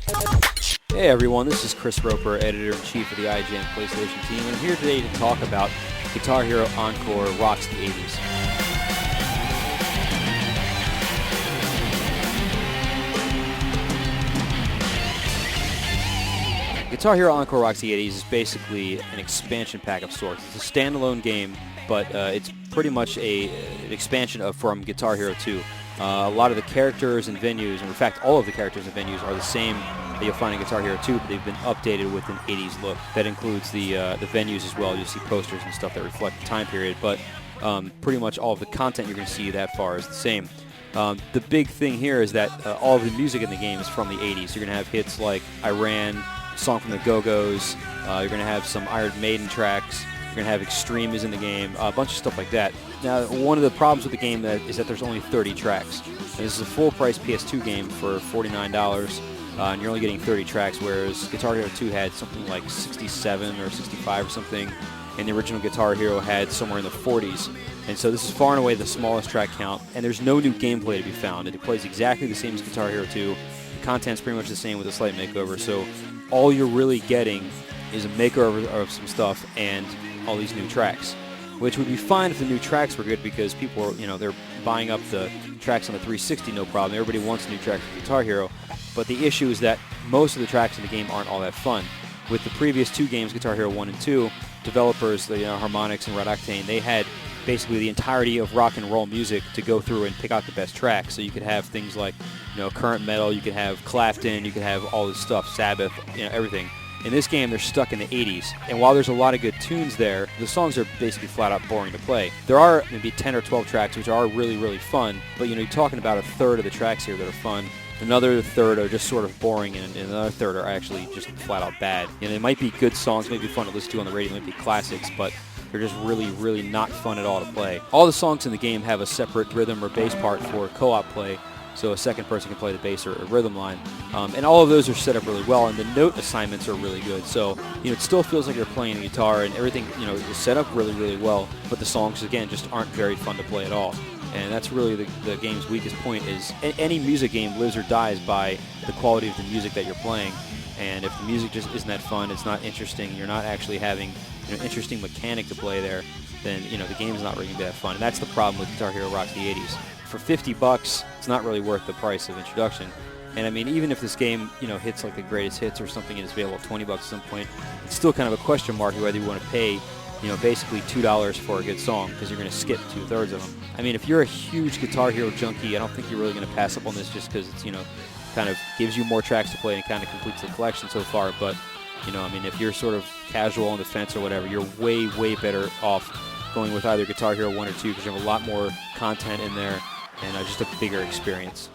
Hey everyone, this is Chris Roper, Editor-in-Chief of the IGN PlayStation team, and I'm here today to talk about Guitar Hero Encore Rocks the 80s. Guitar Hero Encore Rocks the 80s is basically an expansion pack of sorts. It's a standalone game, but it's pretty much an expansion from Guitar Hero 2. A lot of the characters and venues, and in fact all of the characters and venues are the same that you'll find in Guitar Hero 2, but they've been updated with an 80s look. That includes the venues as well. You'll see posters and stuff that reflect the time period, but pretty much all of the content you're going to see that far is the same. The big thing here is that all of the music in the game is from the 80s. You're going to have hits like I Ran, Song from the Go-Go's, you're going to have some Iron Maiden tracks, you're going to have Extreme is in the game, a bunch of stuff like that. Now, one of the problems with the game is that there's only 30 tracks. And this is a full-price PS2 game for $49, and you're only getting 30 tracks, whereas Guitar Hero 2 had something like 67 or 65 or something, and the original Guitar Hero had somewhere in the 40s. And so this is far and away the smallest track count, and there's no new gameplay to be found. It plays exactly the same as Guitar Hero 2. The content's pretty much the same with a slight makeover, so all you're really getting is a makeover of some stuff and all these new tracks, which would be fine if the new tracks were good because people are, they're buying up the tracks on the 360, no problem. Everybody wants new tracks for Guitar Hero, but the issue is that most of the tracks in the game aren't all that fun. With the previous two games, Guitar Hero 1 and 2, developers, the Harmonix and Red Octane, they had basically the entirety of rock and roll music to go through and pick out the best tracks. So you could have things like, current metal, you could have Clapton, you could have all this stuff, Sabbath, everything. In this game, they're stuck in the 80s, and while there's a lot of good tunes there, the songs are basically flat out boring to play. There are maybe 10 or 12 tracks which are really, really fun, but you're talking about a third of the tracks here that are fun. Another third are just sort of boring, and another third are actually just flat out bad. They might be good songs, might be fun to listen to on the radio, might be classics, but they're just really, really not fun at all to play. All the songs in the game have a separate rhythm or bass part for co-op play, so a second person can play the bass or rhythm line. And all of those are set up really well, and the note assignments are really good. So, it still feels like you're playing the guitar, and everything, is set up really, really well, but the songs, again, just aren't very fun to play at all. And that's really the game's weakest point is any music game lives or dies by the quality of the music that you're playing. And if the music just isn't that fun, it's not interesting, you're not actually having an interesting mechanic to play there, then the game's not really going to be that fun. And that's the problem with Guitar Hero Rocks the 80s. For $50, it's not really worth the price of introduction. And I mean, even if this game, hits like the greatest hits or something and it's available at $20 at some point, it's still kind of a question mark whether you want to pay, basically $2 for a good song because you're going to skip 2/3 of them. I mean, if you're a huge Guitar Hero junkie, I don't think you're really going to pass up on this just because it's, kind of gives you more tracks to play and kind of completes the collection so far. But, if you're sort of casual on the fence or whatever, you're way, way better off going with either Guitar Hero 1 or 2 because you have a lot more content in there and just a bigger experience.